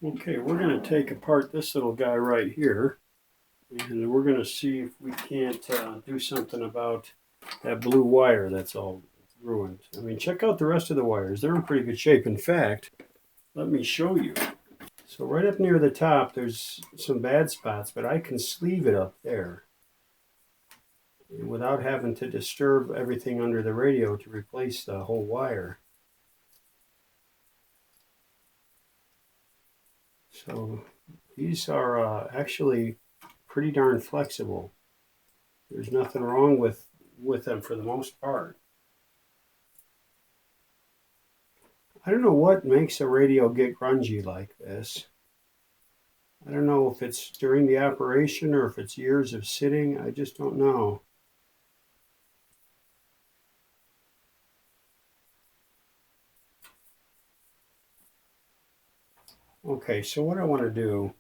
Okay, we're going to take apart this little guy right here, and we're going to see if we can't do something about that blue wire that's all ruined. I mean, check out the rest of the wires. They're in pretty good shape. In fact, let me show you. So right up near the top, there's some bad spots, but I can sleeve it up there without having to disturb everything under the radio to replace the whole wire. So these are actually pretty darn flexible. There's nothing wrong with them for the most part. I don't know what makes a radio get grungy like this. I don't know if it's during the operation or if it's years of sitting. I just don't know. Okay, so what I want to do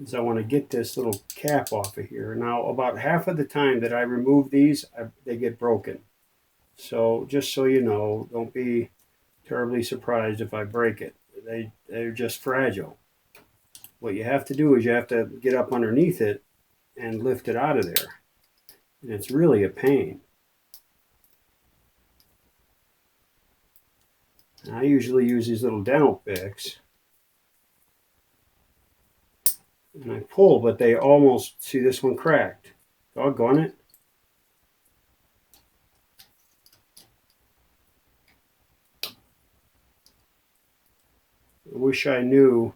is I want to get this little cap off of here. Now, about half of the time that I remove these, they get broken. So just so you know, don't be terribly surprised if I break it. They're just fragile. What you have to do is you have to get up underneath it and lift it out of there. And it's really a pain. And I usually use these little dental picks. And I pull, but they almost, see this one cracked. Doggone it. I wish I knew.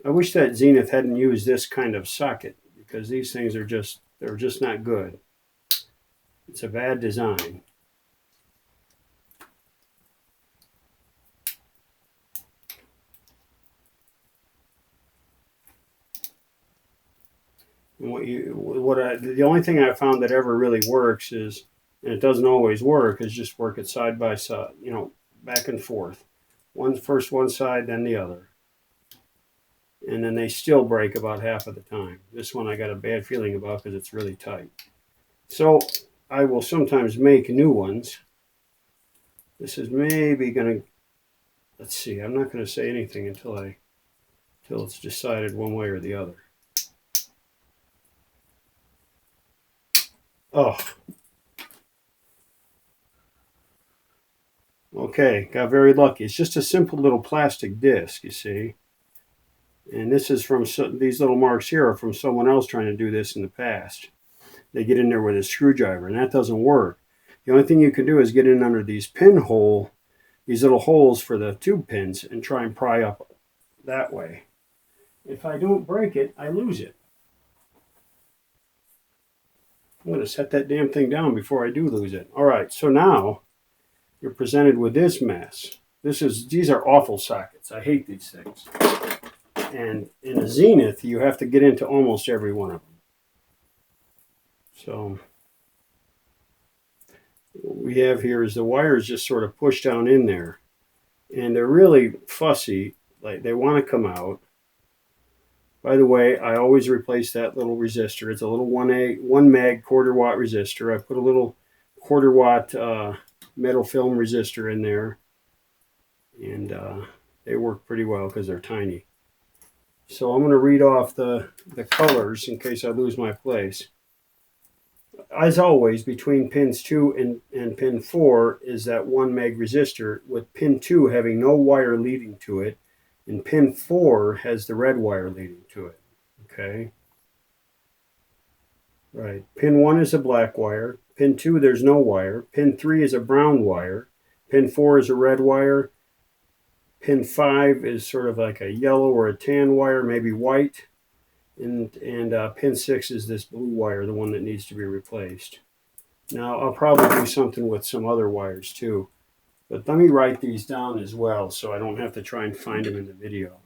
I wish that Zenith hadn't used this kind of socket because these things are just, they're just not good. It's a bad design. And the only thing I found that ever really works is, and it doesn't always work, is just work it side by side, back and forth. First one side, then the other. And then they still break about half of the time. This one I got a bad feeling about because it's really tight. So I will sometimes make new ones. This is maybe going to, let's see, I'm not going to say anything until it's decided one way or the other. Oh. Okay, got very lucky. It's just a simple little plastic disc, you see. And this is from, these little marks here are from someone else trying to do this in the past. They get in there with a screwdriver, and that doesn't work. The only thing you can do is get in under these these little holes for the tube pins, and try and pry up that way. If I don't break it, I lose it. I'm going to set that damn thing down before I do lose it. All right, so now you're presented with this mess. These are awful sockets. I hate these things. And in a Zenith, you have to get into almost every one of them. So what we have here is the wires just sort of push down in there. And they're really fussy, like they want to come out. By the way, I always replace that little resistor. It's a little 1 meg quarter watt resistor. I put a little quarter watt metal film resistor in there, and they work pretty well because they're tiny. So I'm going to read off the colors in case I lose my place. As always, between pins 2 and pin 4 is that 1 meg resistor, with pin 2 having no wire leading to it, and pin 4 has the red wire leading to it. Okay. Right. Pin 1 is a black wire. Pin 2, there's no wire. Pin 3 is a brown wire. Pin 4 is a red wire. Pin 5 is sort of like a yellow or a tan wire, maybe white. And pin 6 is this blue wire, the one that needs to be replaced. Now, I'll probably do something with some other wires too. But let me write these down as well so I don't have to try and find them in the video.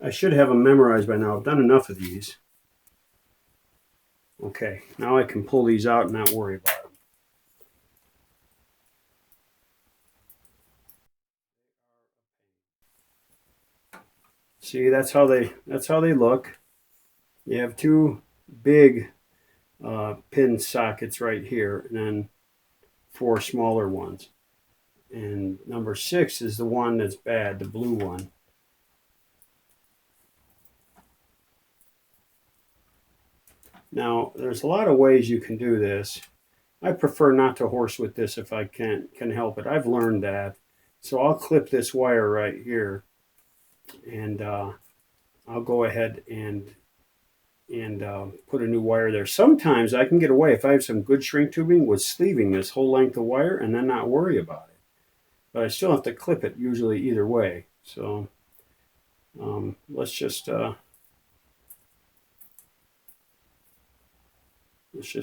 I should have them memorized by now. I've done enough of these. Okay, now I can pull these out and not worry about them. See, that's how they look. You have two big pin sockets right here, and then 4 smaller ones. And number 6 is the one that's bad, the blue one. Now, there's a lot of ways you can do this. I prefer not to horse with this if I can help it. I've learned that. So I'll clip this wire right here, and I'll go ahead and put a new wire there. Sometimes I can get away if I have some good shrink tubing with sleeving this whole length of wire and then not worry about it. But I still have to clip it usually either way. So let's just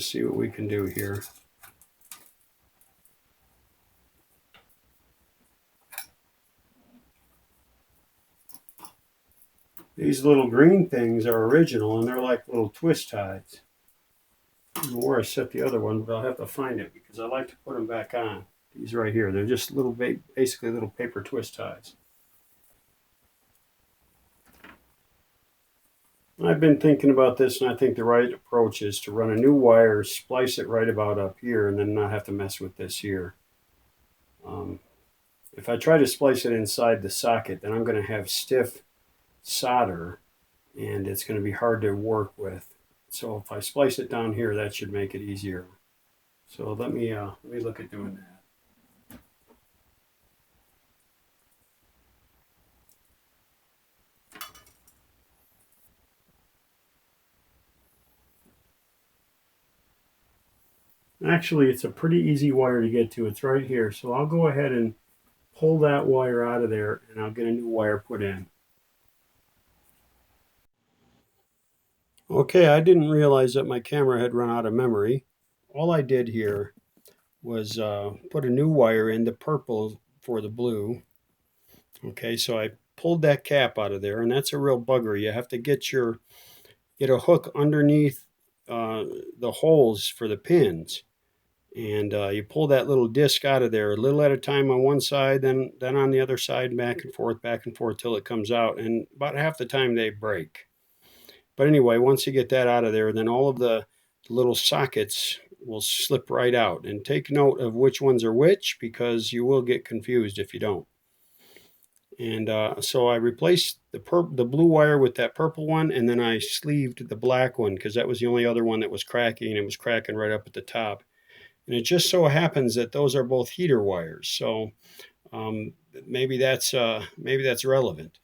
see what we can do here. These little green things are original, and they're like little twist ties. I don't know where I set the other one, but I'll have to find it because I like to put them back on. These right here, they're just little, basically little paper twist ties. I've been thinking about this, and I think the right approach is to run a new wire, splice it right about up here, and then not have to mess with this here. If I try to splice it inside the socket, then I'm going to have stiff solder, and it's going to be hard to work with. So if I splice it down here, that should make it easier. So let me look at doing that. Actually, it's a pretty easy wire to get to. It's right here. So I'll go ahead and pull that wire out of there, and I'll get a new wire put in. Okay, I didn't realize that my camera had run out of memory. All I did here was put a new wire in the purple for the blue. Okay, so I pulled that cap out of there, and that's a real bugger. You have to get a hook underneath the holes for the pins, and you pull that little disc out of there a little at a time on one side, then on the other side, back and forth till it comes out, and about half the time they break. But anyway, once you get that out of there, then all of the little sockets will slip right out. And take note of which ones are which, because you will get confused if you don't. And so I replaced the blue wire with that purple one, and then I sleeved the black one because that was the only other one that was cracking, and it was cracking right up at the top. And it just so happens that those are both heater wires. So maybe that's relevant.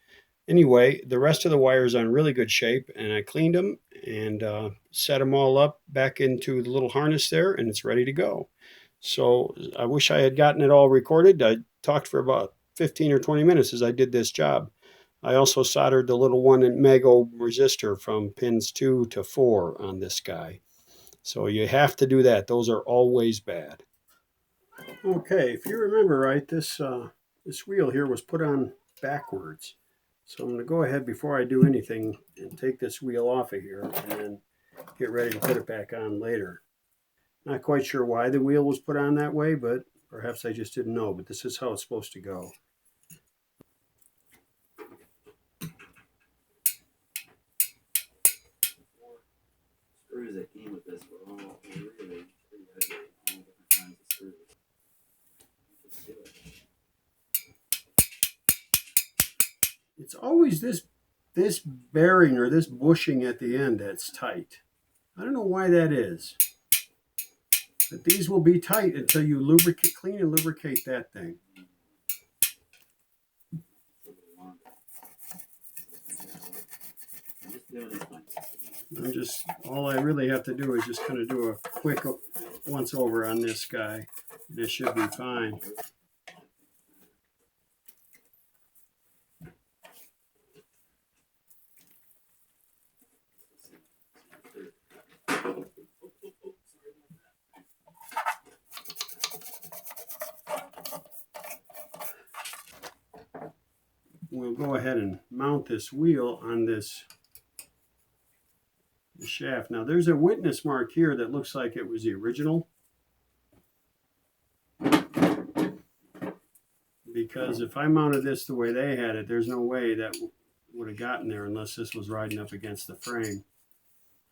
Anyway, the rest of the wires are in really good shape, and I cleaned them and set them all up back into the little harness there, and it's ready to go. So I wish I had gotten it all recorded. I talked for about 15 or 20 minutes as I did this job. I also soldered the little 1 meg ohm resistor from pins 2 to 4 on this guy. So you have to do that. Those are always bad. Okay, if you remember right, this wheel here was put on backwards. So I'm going to go ahead before I do anything and take this wheel off of here and then get ready to put it back on later. Not quite sure why the wheel was put on that way, but perhaps I just didn't know, but this is how it's supposed to go. Screws that came with this were all really pretty heavy, all different kinds of screws. It's always this bearing or this bushing at the end that's tight. I don't know why that is. But these will be tight until you clean and lubricate that thing. All I really have to do is just kind of do a quick once over on this guy. This should be fine. We'll go ahead and mount this wheel on the shaft. Now there's a witness mark here that looks like it was the original. Because if I mounted this the way they had it, there's no way that would have gotten there unless this was riding up against the frame.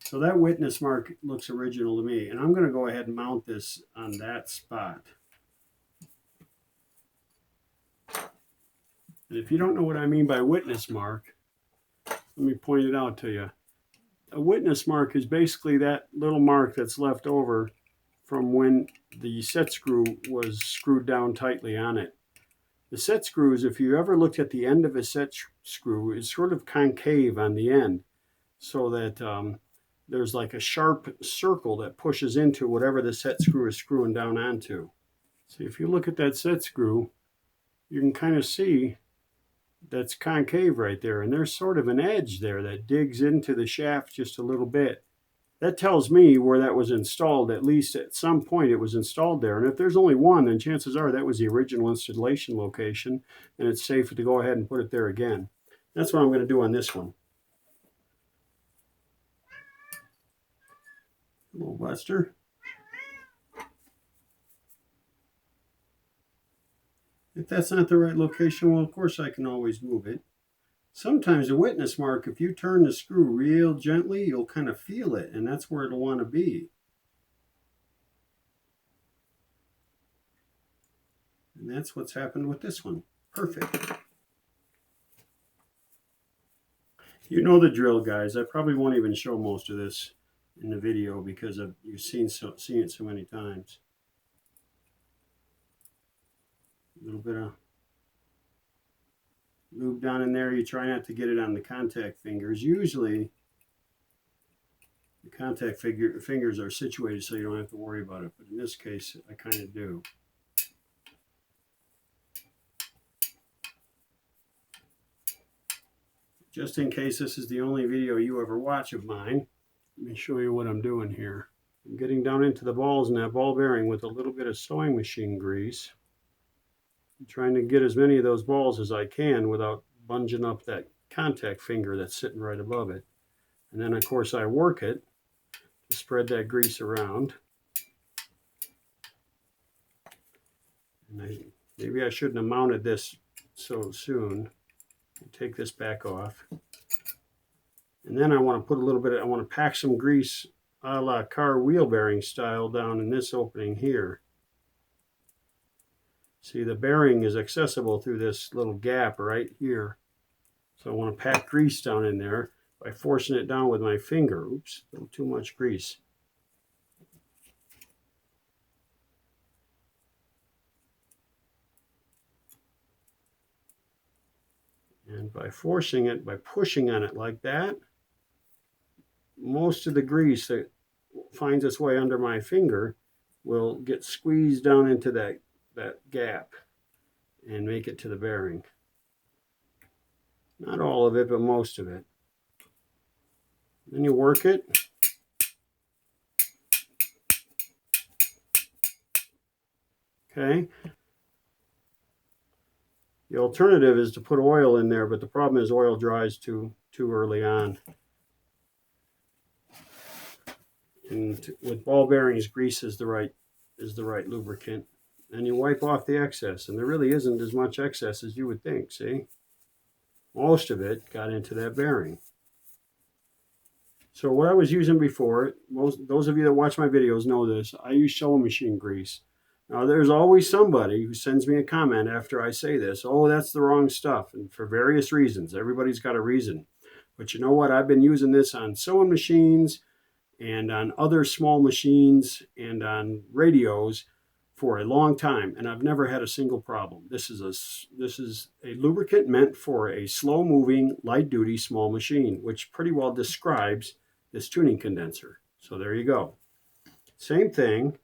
So that witness mark looks original to me. And I'm going to go ahead and mount this on that spot. And if you don't know what I mean by witness mark, let me point it out to you. A witness mark is basically that little mark that's left over from when the set screw was screwed down tightly on it. The set screws, if you ever looked at the end of a set screw, is sort of concave on the end, so that there's like a sharp circle that pushes into whatever the set screw is screwing down onto. See, if you look at that set screw, you can kind of see that's concave right there, and there's sort of an edge there that digs into the shaft just a little bit. That tells me where that was installed. At least at some point it was installed there. And if there's only one, then chances are that was the original installation location, and it's safe to go ahead and put it there again. That's what I'm going to do on this one. Hello, Buster. If that's not the right location, well, of course I can always move it. Sometimes a witness mark, if you turn the screw real gently, you'll kind of feel it, and that's where it'll want to be. And that's what's happened with this one. Perfect. You know the drill, guys. I probably won't even show most of this in the video because you've seen it so many times. A little bit of lube down in there. You try not to get it on the contact fingers. Usually the contact fingers are situated so you don't have to worry about it, but in this case I kind of do. Just in case this is the only video you ever watch of mine, let me show you what I'm doing here. I'm getting down into the balls in that ball bearing with a little bit of sewing machine grease. I'm trying to get as many of those balls as I can without bunging up that contact finger that's sitting right above it. And then of course I work it to spread that grease around. And maybe I shouldn't have mounted this so soon. Take this back off. And then I want to put a little bit, I want to pack some grease a la car wheel bearing style down in this opening here. See, the bearing is accessible through this little gap right here. So I want to pack grease down in there by forcing it down with my finger. Oops, a little too much grease. And by forcing it, by pushing on it like that, most of the grease that finds its way under my finger will get squeezed down into that gap and make it to the bearing. Not all of it, but most of it. Then you work it. Okay. The alternative is to put oil in there, but the problem is oil dries too early on. And with ball bearings, grease is the right lubricant. And you wipe off the excess, and there really isn't as much excess as you would think. See, most of it got into that bearing. So what I was using before, those of you that watch my videos know this, I use sewing machine grease. Now there's always somebody who sends me a comment after I say this, oh, that's the wrong stuff, and for various reasons. Everybody's got a reason. But you know what? I've been using this on sewing machines and on other small machines and on radios for a long time, and I've never had a single problem. This is a lubricant meant for a slow-moving, light-duty small machine, which pretty well describes this tuning condenser. So there you go. Same thing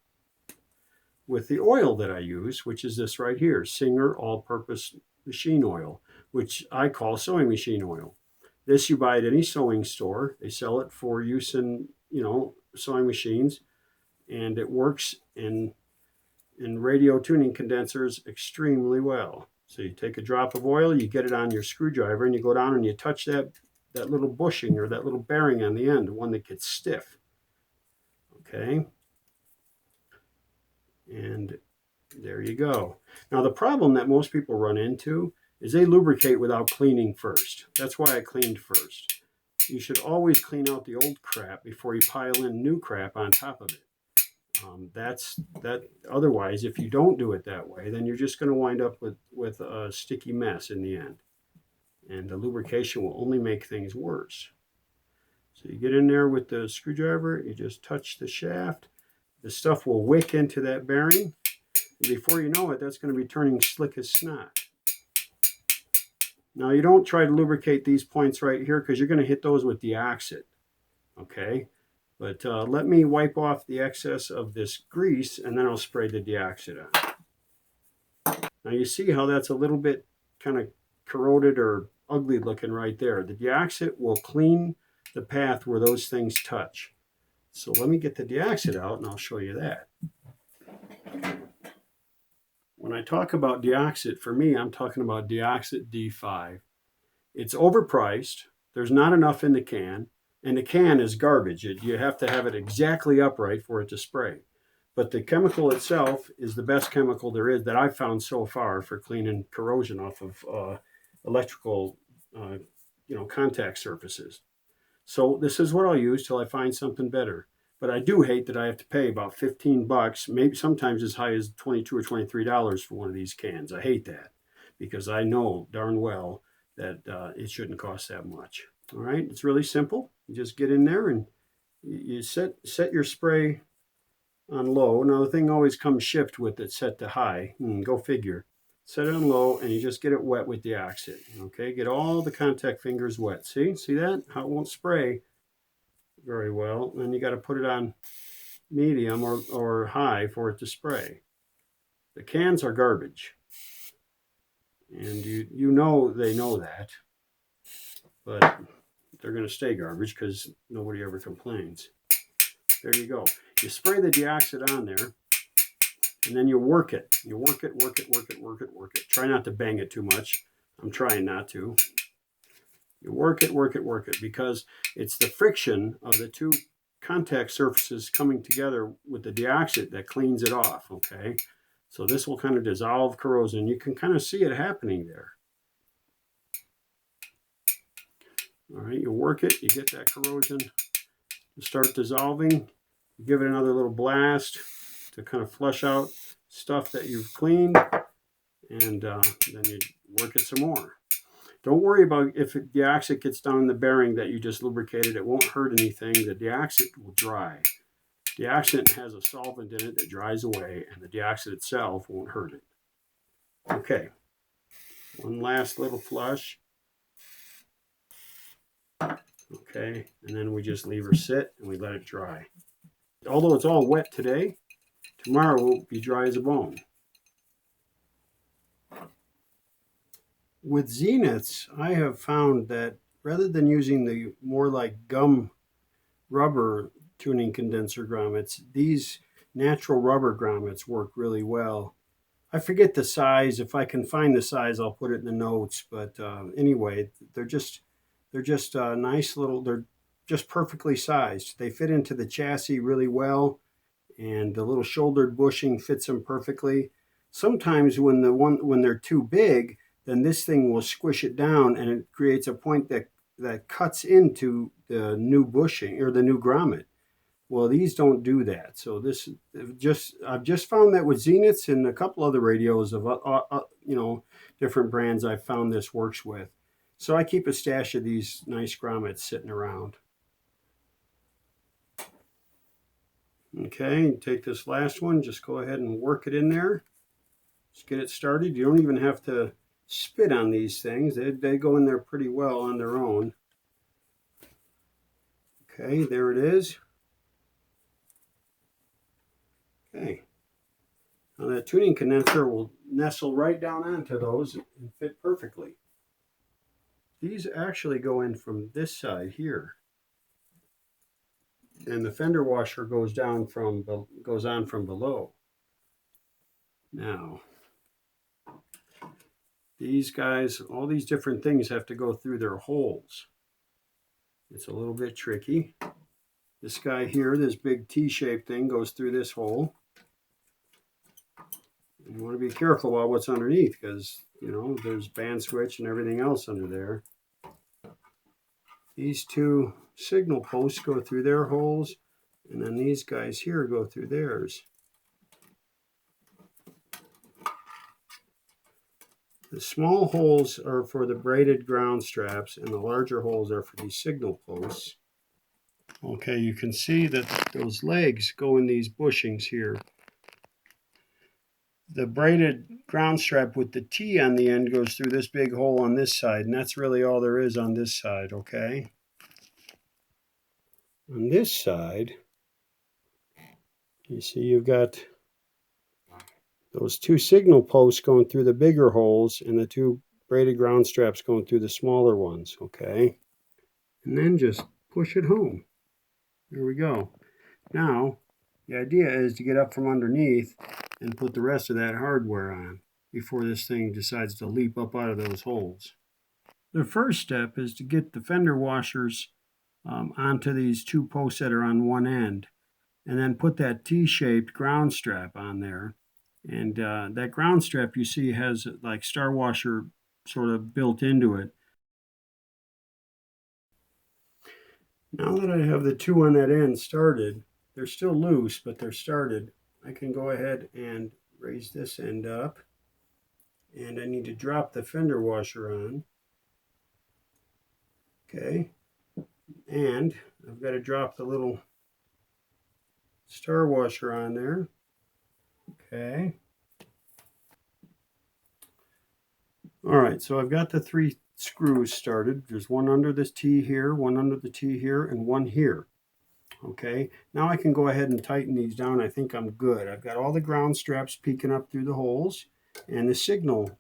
with the oil that I use, which is this right here, Singer All-Purpose Machine Oil, which I call sewing machine oil. This you buy at any sewing store. They sell it for use in, sewing machines, and it works in radio tuning condensers extremely well. So you take a drop of oil, you get it on your screwdriver, and you go down and you touch that little bushing or that little bearing on the end, the one that gets stiff. Okay. And there you go. Now the problem that most people run into is they lubricate without cleaning first. That's why I cleaned first. You should always clean out the old crap before you pile in new crap on top of it. That's that. Otherwise, if you don't do it that way, then you're just going to wind up with a sticky mess in the end, and the lubrication will only make things worse. So you get in there with the screwdriver, you just touch the shaft, the stuff will wick into that bearing, and before you know it, that's going to be turning slick as snot. Now you don't try to lubricate these points right here because you're going to hit those with deoxit, okay? But let me wipe off the excess of this grease and then I'll spray the deoxit on. Now you see how that's a little bit kind of corroded or ugly looking right there. The deoxit will clean the path where those things touch. So let me get the deoxit out and I'll show you that. When I talk about deoxit, for me, I'm talking about deoxit D5. It's overpriced. There's not enough in the can, and the can is garbage. You have to have it exactly upright for it to spray. But the chemical itself is the best chemical there is that I've found so far for cleaning corrosion off of electrical, contact surfaces. So this is what I'll use till I find something better. But I do hate that I have to pay about $15, maybe sometimes as high as $22 or $23 for one of these cans. I hate that because I know darn well that it shouldn't cost that much. All right, it's really simple. You just get in there and you set your spray on low. Now the thing always comes shipped with it set to high. Go figure. Set it on low and you just get it wet with deoxit. Okay, get all the contact fingers wet. See that? How it won't spray very well. Then you got to put it on medium or high for it to spray. The cans are garbage. And you know they know that. But they're going to stay garbage because nobody ever complains. There you go. You spray the deoxit on there, and then you work it. You work it. Try not to bang it too much. I'm trying not to. You work it, because it's the friction of the two contact surfaces coming together with the deoxit that cleans it off, okay? So this will kind of dissolve corrosion. You can kind of see it happening there. All right, you work it, you get that corrosion to start dissolving. You give it another little blast to kind of flush out stuff that you've cleaned, and then you work it some more. Don't worry about if the deoxit gets down in the bearing that you just lubricated. It won't hurt anything. The deoxit will dry. Deoxit has a solvent in it that dries away, and the deoxit itself won't hurt it. Okay, one last little flush. Okay, and then we just leave her sit and we let it dry. Although it's all wet today, tomorrow will be dry as a bone. With Zeniths, I have found that rather than using the more like gum rubber tuning condenser grommets, these natural rubber grommets work really well. I forget the size. If I can find the size, I'll put it in the notes. But anyway, they're just nice little. They're just perfectly sized. They fit into the chassis really well, and the little shouldered bushing fits them perfectly. Sometimes when they're too big, then this thing will squish it down, and it creates a point that cuts into the new bushing or the new grommet. Well, these don't do that. So I've just found that with Zeniths and a couple other radios of different brands I've found this works with. So I keep a stash of these nice grommets sitting around. Okay, take this last one, just go ahead and work it in there. Just get it started. You don't even have to spit on these things. They go in there pretty well on their own. Okay, there it is. Okay. Now that tuning condenser will nestle right down onto those and fit perfectly. These actually go in from this side here. And the fender washer goes on from below. Now, these guys, all these different things have to go through their holes. It's a little bit tricky. This guy here, this big T-shaped thing, goes through this hole. And you want to be careful about what's underneath because, there's band switch and everything else under there. These two signal posts go through their holes. And then these guys here go through theirs. The small holes are for the braided ground straps, and the larger holes are for these signal posts. Okay, you can see that those legs go in these bushings here. The braided ground strap with the T on the end goes through this big hole on this side, and that's really all there is on this side, okay? On this side, you see you've got those two signal posts going through the bigger holes and the two braided ground straps going through the smaller ones, okay? And then just push it home. There we go. Now, the idea is to get up from underneath and put the rest of that hardware on before this thing decides to leap up out of those holes. The first step is to get the fender washers onto these two posts that are on one end, and then put that T-shaped ground strap on there. And that ground strap you see has like star washer sort of built into it. Now that I have the two on that end started, they're still loose, but they're started. I can go ahead and raise this end up, and I need to drop the fender washer on. Okay, and I've got to drop the little star washer on there. Okay. All right, so I've got the three screws started. There's one under this T here, one under the T here, and one here. Okay, now I can go ahead and tighten these down. I think I'm good. I've got all the ground straps peeking up through the holes, and the signal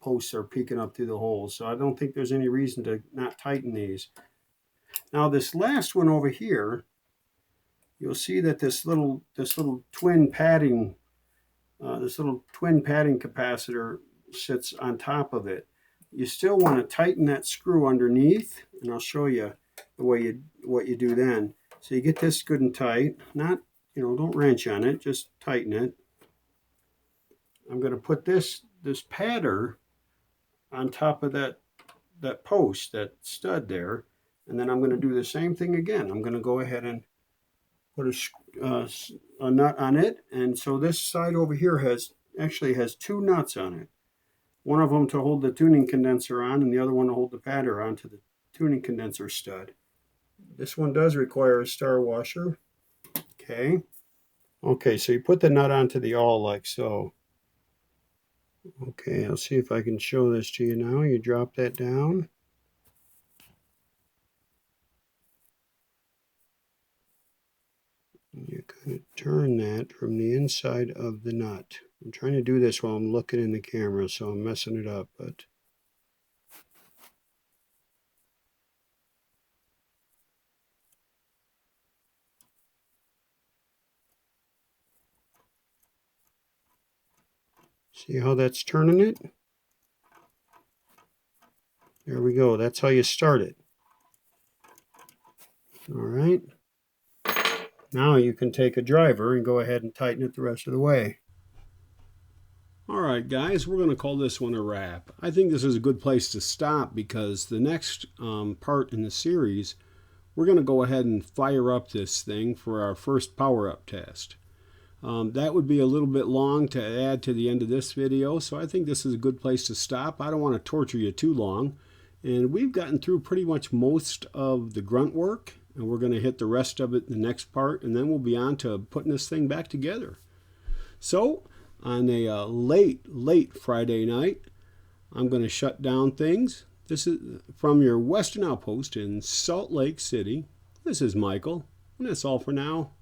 posts are peeking up through the holes. So I don't think there's any reason to not tighten these. Now this last one over here, you'll see that this little twin padding capacitor sits on top of it. You still want to tighten that screw underneath, and I'll show you the way what you do then. So you get this good and tight. Not, don't wrench on it, just tighten it. I'm going to put this padder on top of that post, that stud there, and then I'm going to do the same thing again. I'm going to go ahead and put a nut on it, and so this side over here actually has two nuts on it. One of them to hold the tuning condenser on, and the other one to hold the padder onto the tuning condenser stud. This one does require a star washer. Okay, so you put the nut onto the awl like so. Okay, I'll see if I can show this to you now. You drop that down. You kind of turn that from the inside of the nut. I'm trying to do this while I'm looking in the camera, so I'm messing it up, but see how that's turning it? There we go. That's how you start it. All right. Now you can take a driver and go ahead and tighten it the rest of the way. Alright guys, we're going to call this one a wrap. I think this is a good place to stop because the next part in the series, we're going to go ahead and fire up this thing for our first power-up test. That would be a little bit long to add to the end of this video, so I think this is a good place to stop. I don't want to torture you too long. And we've gotten through pretty much most of the grunt work, and we're going to hit the rest of it in the next part, and then we'll be on to putting this thing back together. So, on a late Friday night, I'm going to shut down things. This is from your Western Outpost in Salt Lake City. This is Michael, and that's all for now.